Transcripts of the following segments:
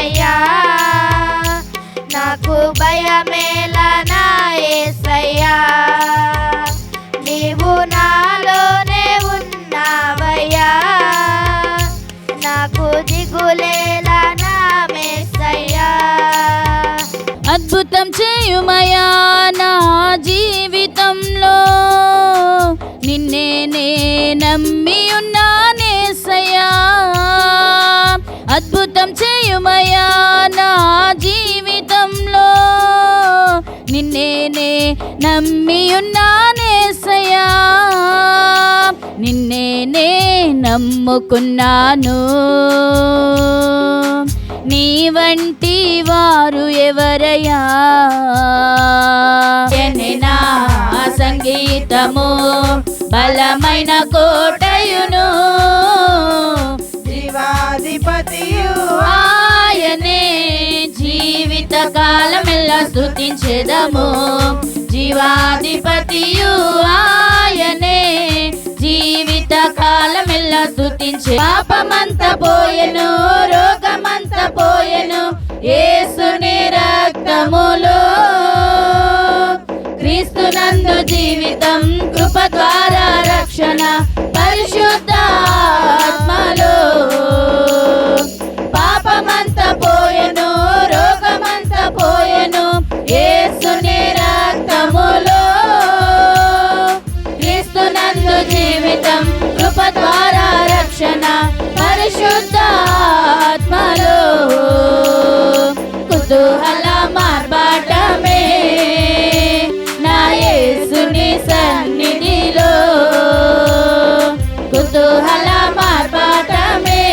యేసయ్యా, నాకు భయమేలా నా యేసయ్యా, నీవు నాలోనే ఉన్నావయ్యా, నాకు దిగులేలా నా యేసయ్యా. అద్భుతం చేయుమయా నా జీవితంలో, నిన్నే నే నమ్మి ఉన్నానేసయ్యా. అద్భుతం చేయుమయా నా జీవితంలో, నిన్నే నే నమ్మి ఉన్నానేసయ్యా. నిన్నే నే నమ్ముకున్నాను, నీ వంటి వారు ఎవరయ్యా. నా సంగీతము బలమైన కోటయును, జీవాధిపతియు ఆయనే, జీవిత కాలమెల్లా స్తుతించెదము. జీవాధిపతియు ఆయనే, జీవిత కాలమెల్లా స్తుతించే. పాపమంత పోయెను, రోగమంత పోయెను, యేసుని రక్తములో. క్రీస్తునందు జీవితం, కృప ద్వారా రక్షణ, పరిశుద్ధాత్మలో. పాపమంత పోయెను, రోగమంత పోయెను, యేసుని రక్తములో. క్రీస్తునందు జీవితం, కృప ద్వారా రక్షణ, పరిశుద్ధాత్మలో. కుతూహల మార్బాటమే నా యేసుని సన్నిధిలో, కుతూహల మార్బాటమే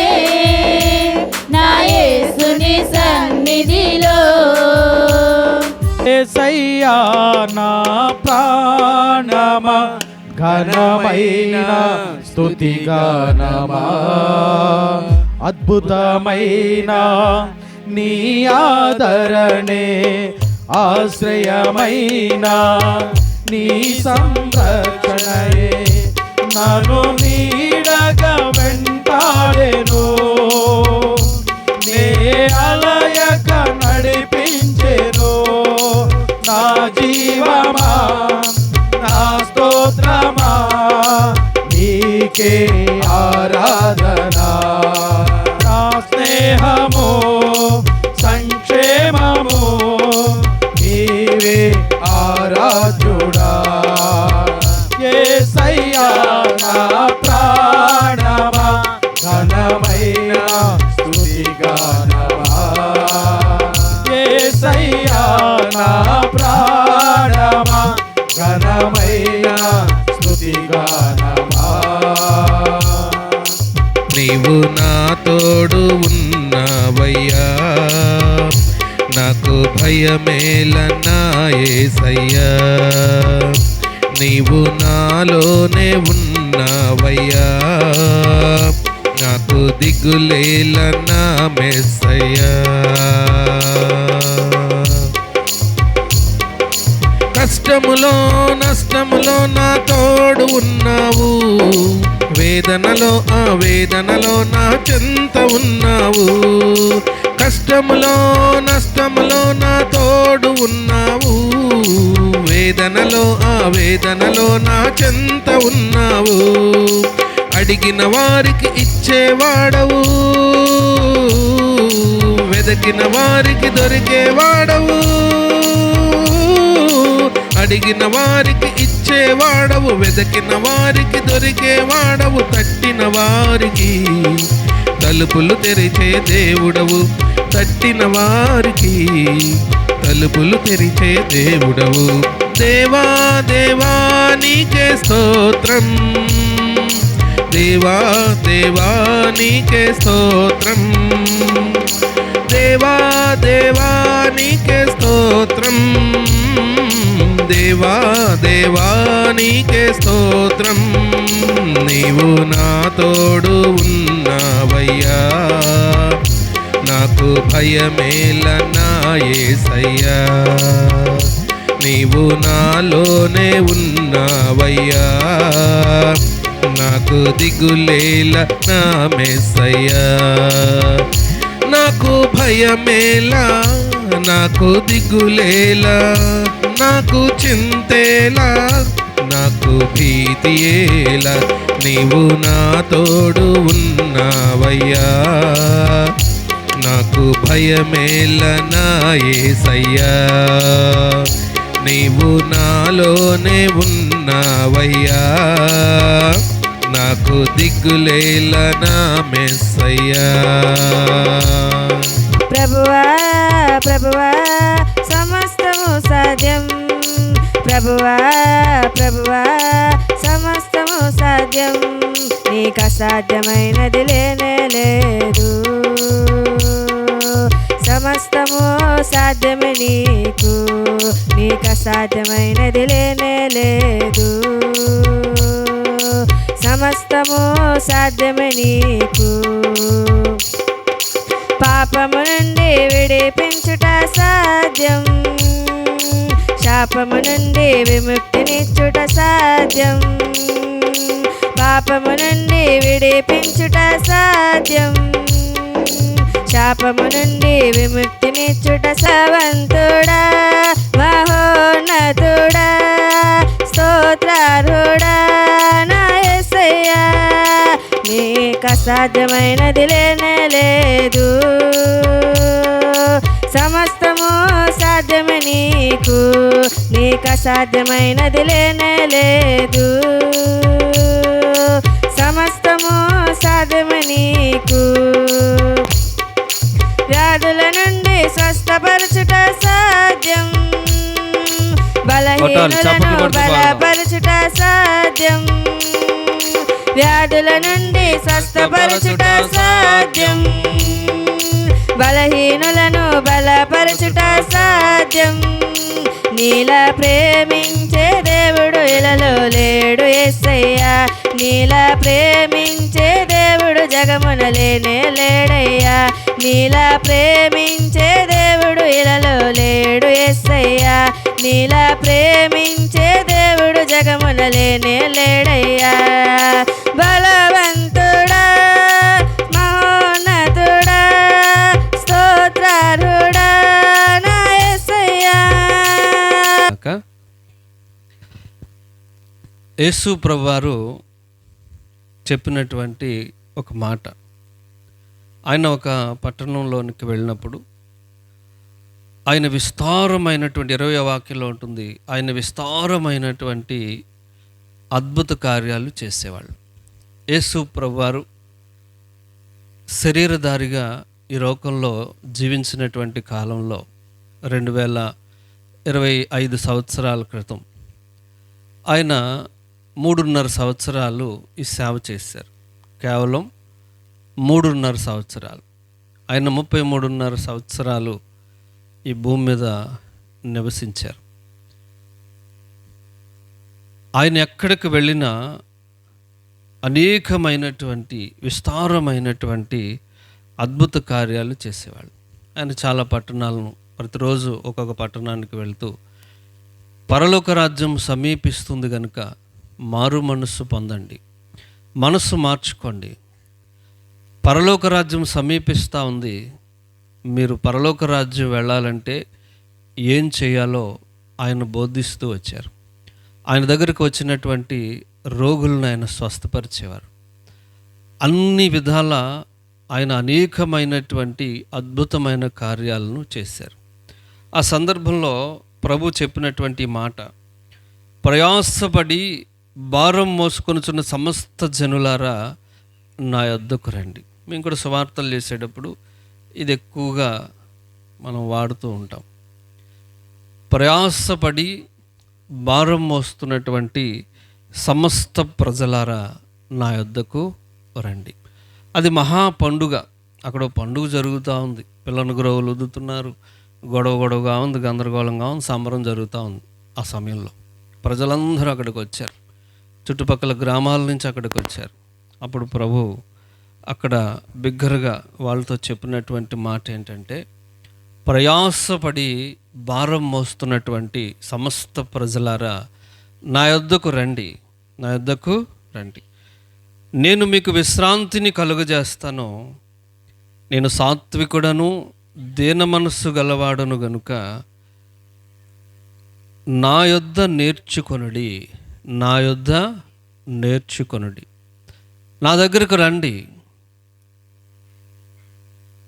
నా యేసుని సన్నిధిలో. యేసయ్యా నా ప్రాణమా, ఘనమైన స్తుతి గానమా, అద్భుతమైన నీ ఆదరణే, ఆశ్రయమైన నీ సంరక్షణయే, నన్ను నీడగా వెంటాడెను, నే అలయక నడిపించెను. నా జీవమా, నా స్తోత్రమా, నీకే ఆరాధనా. నా స్నేహము, సంక్షేమము, నీవే ఆరాధ్యుడా. యేసయ్యా నా ప్రాణమా, ఘనమైన స్తుతి గానమా. యేసయ్యా నా ప్రాణమా, ఘనమైన స్తుతి గానమా. నీవు నా తోడు ఉన్నావయ్యా, నాకు భయమేలన్నా యేసయ్యా. నీవు నాలోనే ఉన్నావయ్యా, నాకు దిగులేలన్నా మెస్సయ్యా. కష్టములో నష్టములో నా తోడు ఉన్నావు, వేదనలో ఆ వేదనలో నా చెంత ఉన్నావు. కష్టములో నష్టములో నా తోడు ఉన్నావు, వేదనలో ఆ వేదనలో నా చెంత ఉన్నావు. అడిగిన వారికి ఇచ్చేవాడవు, వెదకిన వారికి దొరికేవాడవు. అడిగిన వారికి ఇచ్చేవాడవు, వెదకిన వారికి దొరికేవాడవు. తట్టిన వారికి తలుపులు తెరిచే దేవుడవు, తట్టిన వారికి తలుపులు తెరిచే దేవుడవు. దేవా దేవా నీకే స్తోత్రం, దేవా దేవా నీకే స్తోత్రం, దేవా దేవా నీకే స్తోత్రం, దేవా దేవా నీకే స్తోత్రం. నీవు నా తోడు ఉన్నావయ్యా, నాకు భయమేలన్నా యేసయ్యా. నీవు నాలోనే ఉన్నావయ్యా, నాకు దిగులేల నా మెస్సయ్యా. నాకు భయమేలా, నాకు దిగులేలా, నాకు చింతేలా, నాకు భీతియేలా, నీవు నా తోడు ఉన్నావయ్యా. నాకు భయమేలా నా యేసయ్యా, నీవు నాలోనే ఉన్నావయ్యా. నాకు దిగులేలా నా మెస్సయ్యా. ప్రభువా ప్రభువా సమస్తము సాధ్యం, ప్రభువా ప్రభువా సమస్తము సాధ్యం, నీకు అసాధ్యమైనది లేనే లేదు. సమస్తము సాధ్యమే నీకు, నీకు అసాధ్యమైనది లేనే లేదు. సమస్తము సాధ్యమే నీకు. పాపము నుండి విడిపించుట సాధ్యం, శాపము నుండి విముక్తినిచ్చుట సాధ్యం. పాపము నుండి విడిపించుట సాధ్యం, శాపము నుండి విముక్తినిచ్చుట సవంతుడా, మహోన్నతుడా, స్తోత్రార్హుడా నా యేసయ్యా, నీకు అసాధ్యమైనది లేనే లేదు. సమస్తము సాధ్యమే నీకు, నీకు అసాధ్యమైనది లేనే లేదు. సమస్తము సాధ్యమే నీకు. వ్యాధుల నుండి స్వస్థపరచుట సాధ్యం, బలహీనులను బలపరచుట సాధ్యం. వ్యాధుల నుండి స్వస్థపరచుట సాధ్యం, బలహీనులను బలపరచుట సాధ్యం. నీలా ప్రేమించే దేవుడు ఇలలో లేడు యేసయ్యా, నీలా ప్రేమించే దేవుడు జగమున లేనే లేడయ్యా. నీలా ప్రేమించే దేవుడు ఇలలో లేడు యేసయ్యా, నీలా ప్రేమించే దేవుడు జగమున లేనే లేడయ్యా. బలవంతుడా, మహోన్నతుడా, స్తోత్రార్హుడా నా యేసయ్యా. యేసు ప్రభువారు చెప్పినటువంటి ఒక మాట, ఆయన ఒక పట్టణంలోనికి వెళ్ళినప్పుడు ఆయన విస్తారమైనటువంటి 20వ వాక్యంలో ఉంటుంది, ఆయన విస్తారమైనటువంటి అద్భుత కార్యాలు చేసేవాళ్ళు. యేసు ప్రభువారు శరీరధారిగా ఈ లోకంలో జీవించినటువంటి కాలంలో 2025 సంవత్సరాల క్రితం ఆయన 3.5 సంవత్సరాలు ఈ సేవ చేశారు. కేవలం 3.5 సంవత్సరాలు. ఆయన 33.5 సంవత్సరాలు ఈ భూమి మీద నివసించారు. ఆయన ఎక్కడికి వెళ్ళినా అనేకమైనటువంటి విస్తారమైనటువంటి అద్భుత కార్యాలు చేసేవాళ్ళు. ఆయన చాలా పట్టణాలను ప్రతిరోజు ఒక్కొక్క పట్టణానికి వెళ్తూ పరలోక రాజ్యం సమీపిస్తుంది కనుక మారు మనస్సు పొందండి, మనస్సు మార్చుకోండి, పరలోక రాజ్యం సమీపిస్తూ ఉంది, మీరు పరలోక రాజ్యం వెళ్ళాలంటే ఏం చేయాలో ఆయన బోధిస్తూ వచ్చారు. ఆయన దగ్గరికి వచ్చినటువంటి రోగులను ఆయన స్వస్థపరిచేవారు. అన్ని విధాల ఆయన అనేకమైనటువంటి అద్భుతమైన కార్యాలను చేశారు. ఆ సందర్భంలో ప్రభు చెప్పినటువంటి మాట, ప్రయాసపడి భారం మోసుకొనుచున్న సమస్త జనులారా నా యొద్దకు రండి. మేము కూడా సువార్తలు చేసేటప్పుడు ఇది ఎక్కువగా మనం వాడుతూ ఉంటాం. ప్రయాసపడి భారం మోస్తున్నటువంటి సమస్త ప్రజలారా నా యొద్దకు రండి. అది మహా పండుగ. అక్కడ పండుగ జరుగుతూ ఉంది, పిల్లని గురవులు ఊదుతున్నారు, గొడవగా ఉంది, గందరగోళంగా ఉంది, సంబరం జరుగుతూ ఉంది. ఆ సమయంలో ప్రజలందరూ అక్కడికి వచ్చారు, చుట్టుపక్కల గ్రామాల నుంచి అక్కడికి వచ్చారు. అప్పుడు ప్రభు అక్కడ బిగ్గరగా వాళ్ళతో చెప్పినటువంటి మాట ఏంటంటే, ప్రయాసపడి భారం మోస్తున్నటువంటి సమస్త ప్రజలారా నా యొద్దకు రండి, నా యొద్దకు రండి, నేను మీకు విశ్రాంతిని కలుగజేస్తాను, నేను సాత్వికుడను దీన మనస్సు గలవాడను గనుక నా యొద్ద నేర్చుకొనుడి, నా యొద్ద నేర్చుకొనుడి. నా దగ్గరకు రండి,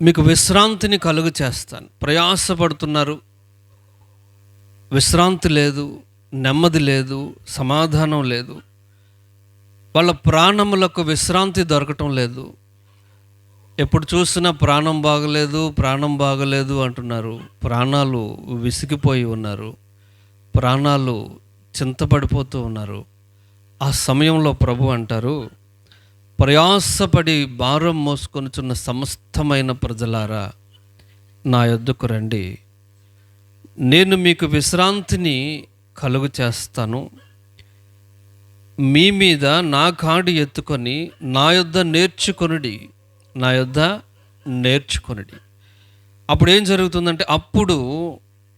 మీకు విశ్రాంతిని కలుగు చేస్తాను. ప్రయాసపడుతున్నారు, విశ్రాంతి లేదు, నెమ్మది లేదు, సమాధానం లేదు, వాళ్ళ ప్రాణములకు విశ్రాంతి దొరకటం లేదు. ఎప్పుడు చూసినా ప్రాణం బాగలేదు అంటున్నారు. ప్రాణాలు విసిగిపోయి ఉన్నారు, ప్రాణాలు చింతపడిపోతూ ఉన్నారు. ఆ సమయంలో ప్రభు అంటారు, ప్రయాసపడి భారం మోసుకొనుచున్న సమస్తమైన ప్రజలారా నా యొద్దకు రండి, నేను మీకు విశ్రాంతిని కలుగు చేస్తాను. మీ మీద నా కాడి ఎత్తుకొని నా యొద్ద నేర్చుకొనుడి, నా యొద్ద నేర్చుకొనుడి. అప్పుడు ఏం జరుగుతుందంటే, అప్పుడు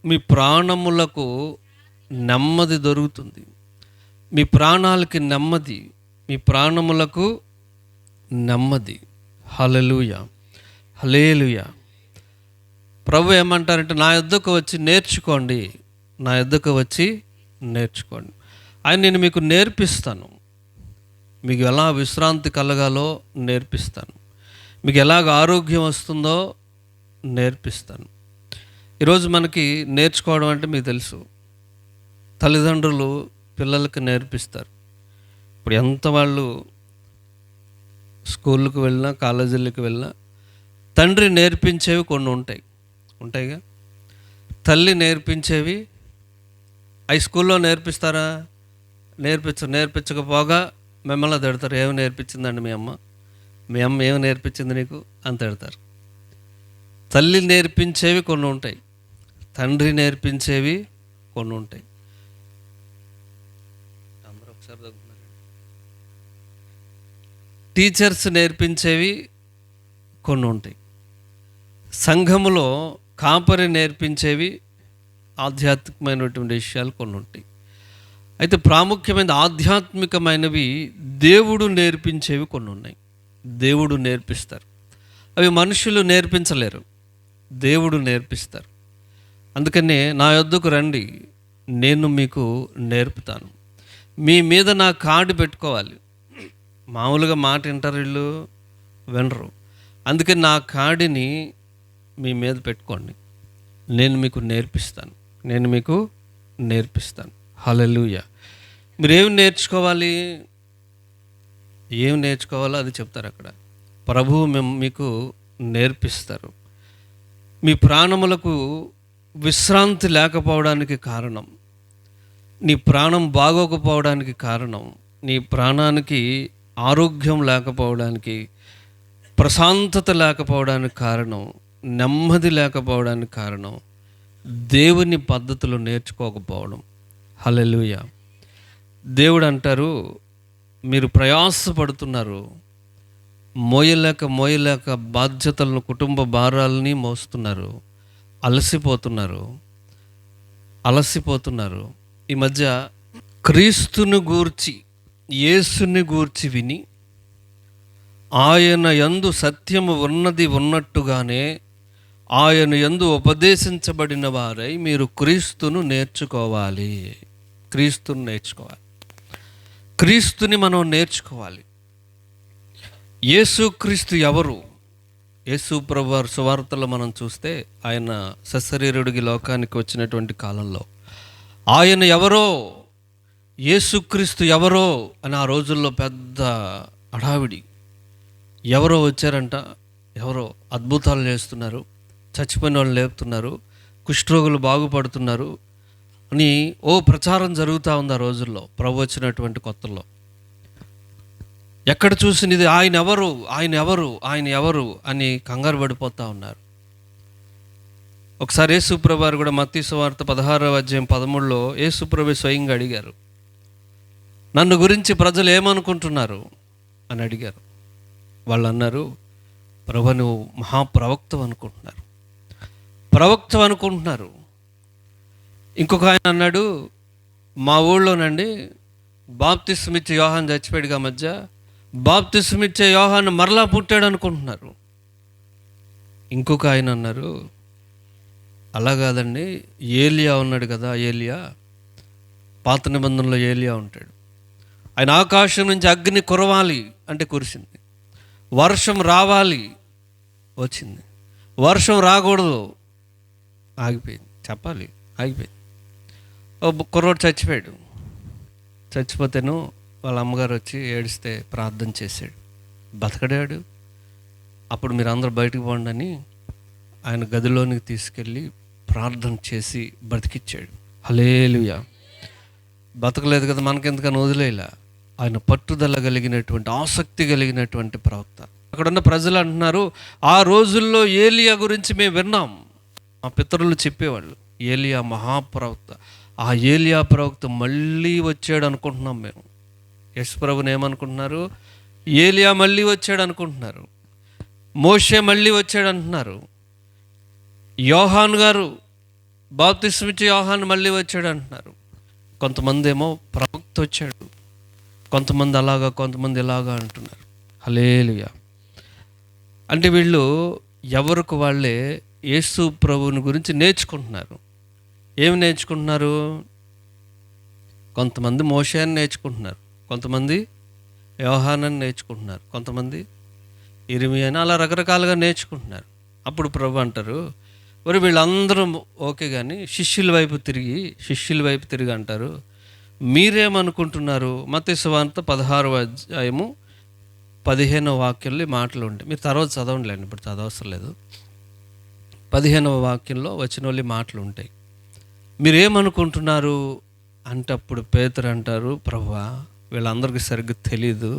మీ ప్రాణములకు నెమ్మది దొరుకుతుంది. మీ ప్రాణాలకి నెమ్మది, మీ ప్రాణములకు నెమ్మది. హల్లెలూయా, హల్లెలూయా. ప్రభు ఏమంటారంటే, నా యొద్దకు వచ్చి నేర్చుకోండి, నా యొద్దకు వచ్చి నేర్చుకోండి. నేను మీకు నేర్పిస్తాను, మీకు ఎలా విశ్రాంతి కలగాలో నేర్పిస్తాను, మీకు ఎలాగ ఆరోగ్యం వస్తుందో నేర్పిస్తాను. ఈరోజు మనకి నేర్చుకోవడం అంటే మీకు తెలుసు, తల్లిదండ్రులు పిల్లలకి నేర్పిస్తారు. ఇప్పుడు ఎంత వాళ్ళు స్కూళ్ళకు వెళ్ళినా కాలేజీలకు వెళ్ళినా తండ్రి నేర్పించేవి కొన్ని ఉంటాయిగా. తల్లి నేర్పించేవి హై స్కూల్లో నేర్పిస్తారా? నేర్పించకపోగా మిమ్మల్ని తిడతారు. ఏమి నేర్పించిందండి మీ అమ్మ ఏమి నేర్పించింది నీకు అని తిడతారు. తల్లి నేర్పించేవి కొన్ని ఉంటాయి, తండ్రి నేర్పించేవి కొన్ని ఉంటాయి. టీచర్స్ నేర్పించేవి కొన్ని ఉంటాయి. సంఘములో కాపరి నేర్పించేవి ఆధ్యాత్మికమైనటువంటి విషయాలు కొన్ని ఉంటాయి. అయితే ప్రాముఖ్యమైన ఆధ్యాత్మికమైనవి దేవుడు నేర్పించేవి కొన్ని ఉన్నాయి. దేవుడు నేర్పిస్తారు, అవి మనుషులు నేర్పించలేరు, దేవుడు నేర్పిస్తారు. అందుకనే నా యొద్దకు రండి, నేను మీకు నేర్పుతాను. మీ మీద నా కాడి పెట్టుకోవాలి. మామూలుగా మాట వింటారు, వీళ్ళు వినరు. అందుకని నా కాడిని మీ మీద పెట్టుకోండి, నేను మీకు నేర్పిస్తాను. హల్లెలూయా. మీరేమి నేర్చుకోవాలి, ఏం నేర్చుకోవాలో అది చెప్తారు అక్కడ. ప్రభువు మీకు నేర్పిస్తారు. మీ ప్రాణములకు విశ్రాంతి లేకపోవడానికి కారణం, నీ ప్రాణం బాగోకపోవడానికి కారణం, నీ ప్రాణానికి ఆరోగ్యం లేకపోవడానికి, ప్రశాంతత లేకపోవడానికి కారణం, నెమ్మది లేకపోవడానికి కారణం దేవుని పద్ధతులు నేర్చుకోకపోవడం. హల్లెలూయా. దేవుడు అంటారు, మీరు ప్రయాసపడుతున్నారు, మోయలేక బాధ్యతలను, కుటుంబ భారాలని మోస్తున్నారు, అలసిపోతున్నారు. ఈ మధ్య క్రీస్తుని గూర్చి, యేసుని గూర్చి విని ఆయన యందు సత్యము ఉన్నట్టుగానే ఆయన యందు ఉపదేశించబడిన వారై మీరు క్రీస్తును నేర్చుకోవాలి. క్రీస్తుని మనం నేర్చుకోవాలి. యేసుక్రీస్తు ఎవరు? యేసు ప్రభువారి సువార్తలో మనం చూస్తే ఆయన సశరీరుడికి లోకానికి వచ్చినటువంటి కాలంలో ఆయన ఎవరో, యేసుక్రీస్తు ఎవరో అని ఆ రోజుల్లో పెద్ద హడావిడి. ఎవరో వచ్చారంట, ఎవరో అద్భుతాలు చేస్తున్నారు, చచ్చిపోయిన వాళ్ళు లేపుతున్నారు, కుష్ఠరోగులు బాగుపడుతున్నారు అని ప్రచారం జరుగుతూ ఉంది ఆ రోజుల్లో. ప్రభు వచ్చినటువంటి కొత్తలో ఎక్కడ చూసినది ఆయన ఎవరు అని కంగారు పడిపోతూ ఉన్నారు. ఒకసారి యేసుప్రభు వారు కూడా మత్తయి సువార్త 16వ అధ్యాయం 13లో యేసుప్రభు స్వయంగా అడిగారు, నన్ను గురించి ప్రజలు ఏమనుకుంటున్నారు అని అడిగారు. వాళ్ళు అన్నారు, ప్రభు నువ్వు మహాప్రవక్త అనుకుంటున్నారు. ఇంకొక ఆయన అన్నాడు, మా ఊళ్ళోనండి బాప్తిస్మం ఇచ్చే యోహాను చచ్చిపోయాడుగా మధ్య, బాప్తిస్మం ఇచ్చే యోహాను మరలా పుట్టాడు అనుకుంటున్నారు. ఇంకొక ఆయన అన్నారు, అలా కాదండి, ఏలియా ఉన్నాడు కదా, ఏలియా పాత నిబంధనలో ఏలియా ఉంటాడు. ఆయన ఆకాశం నుంచి అగ్ని కురవాలి అంటే కురిసింది, వర్షం రావాలి వచ్చింది, వర్షం రాకూడదు ఆగిపోయింది, చెప్పాలి ఆగిపోయింది. కుర్రోడు చచ్చిపోయాడు. చచ్చిపోతేను వాళ్ళ అమ్మగారు వచ్చి ఏడిస్తే ప్రార్థన చేశాడు, బతకడాడు. అప్పుడు మీరు అందరూ బయటకు పోండి అని ఆయన గదిలోనికి తీసుకెళ్ళి ప్రార్థన చేసి బ్రతికిచ్చాడు. హల్లెలూయా. బతకలేదు కదా, మనకెందుకని వదిలేలా. ఆయన పట్టుదల కలిగినటువంటి, ఆసక్తి కలిగినటువంటి ప్రవక్త. అక్కడున్న ప్రజలు అంటున్నారు, ఆ రోజుల్లో ఏలియా గురించి మేము విన్నాం, మా పితరులు చెప్పేవాళ్ళు, ఏలియా మహాప్రవక్త. ఆ ఏలియా ప్రవక్త మళ్ళీ వచ్చాడు అనుకుంటున్నాం మేము. యేసు ప్రభుని ఏమనుకుంటున్నారు? ఏలియా మళ్ళీ వచ్చాడు అనుకుంటున్నారు, మోషే మళ్ళీ వచ్చాడు అంటున్నారు, యోహాన్ గారు బాప్తిస్మిచ్చే యోహాన్ మళ్ళీ వచ్చాడు అంటున్నారు. కొంతమంది ఏమో ప్రవక్త వచ్చాడు, కొంతమంది అలాగా, కొంతమంది ఇలాగా అంటున్నారు. హల్లెలూయా. అంటే వీళ్ళు ఎవరికి వాళ్ళే యేసు ప్రభువుని గురించి నేర్చుకుంటున్నారు. ఏమి నేర్చుకుంటున్నారు? కొంతమంది మోషేని నేర్చుకుంటున్నారు, కొంతమంది యోహానని నేర్చుకుంటున్నారు, కొంతమంది ఇర్మియాని, అలా రకరకాలుగా నేర్చుకుంటున్నారు. అప్పుడు ప్రభు అంటారు, మరి వీళ్ళందరూ ఓకే కానీ శిష్యుల వైపు తిరిగి అంటారు, మీరేమనుకుంటున్నారు? మత్తయి సువార్త 16వ అధ్యాయము 15వ వాక్యంలో మాటలు ఉంటాయి. మీరు తర్వాత చదవండిలేండి, ఇప్పుడు చదవసరం లేదు. 15వ వాక్యంలో వచ్చిన వాళ్ళు మాటలు ఉంటాయి. మీరేమనుకుంటున్నారు అంటే అప్పుడు పేతురు అంటారు, ప్రభువా వీళ్ళందరికీ సరిగ్గా తెలీదు,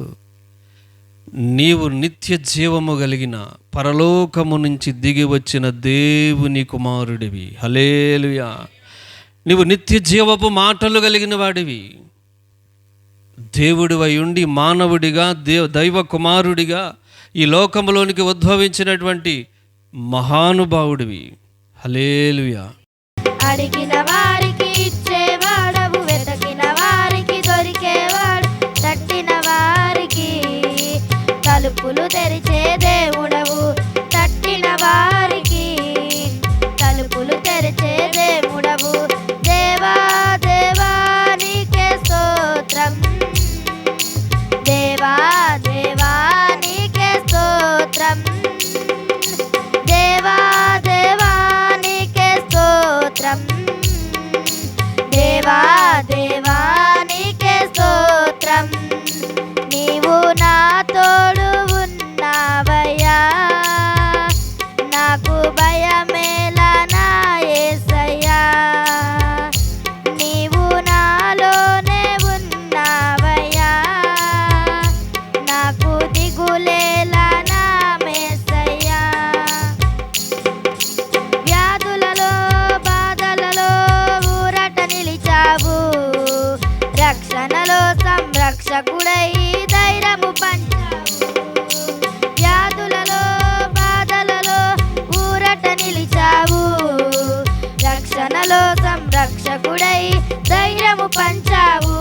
నీవు నిత్య జీవము కలిగిన పరలోకము నుంచి దిగి వచ్చిన దేవుని కుమారుడివి. హల్లెలూయా. నీవు నిత్య జీవపు మాటలు కలిగిన వాడివి, దేవుడివై ఉండి మానవుడిగా, దైవ కుమారుడిగా ఈ లోకంలోనికి ఉద్భవించినటువంటి మహానుభావుడివి. హల్లెలూయా. అడిగిన వారికి ఇచ్చేవాడవు, వెతకిన వారికి దొరికేవాడు, తట్టిన వారికి తలుపులు తెరిచే దేవుడవు, తట్టిన వారికి తలుపులు తెరిచే దేవుడవు. దేవా దేవా నీకే స్తోత్రం, దేవా దేవా నీకే స్తోత్రం, దేవా దేవా నీకే స్తోత్రం, దేవా దేవా నీకే స్తోత్రం. నీవు నా తోడు ఉన్నావయ్యా, నాకు భయమేలా నా యేసయ్యా, నీవు నాలోనే ఉన్నావయ్యా, నాకు దిగులేలా నా మేసయ్యా. వ్యాధులలో బాధలలో ఊరట నిలిచావు, రక్షణలో సంరక్షకుడై ధైర్యము పంచావు. వ్యాధులలో బాధలలో ఊరట నిలిచావు, రక్షణలో సంరక్షకుడై ధైర్యము పంచావు.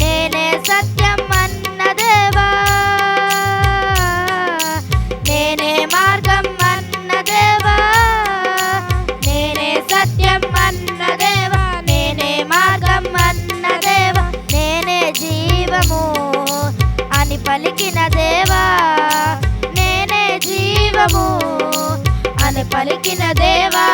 నేనే సత్యం అన్న దేవా, నేనే మార్గం అన్న దేవా, నేనే సత్యం అన్న దేవా, నేనే మార్గం అన్న దేవా, నేనే జీవము అని పలికిన దేవా, నేనే జీవము అని పలికిన దేవా.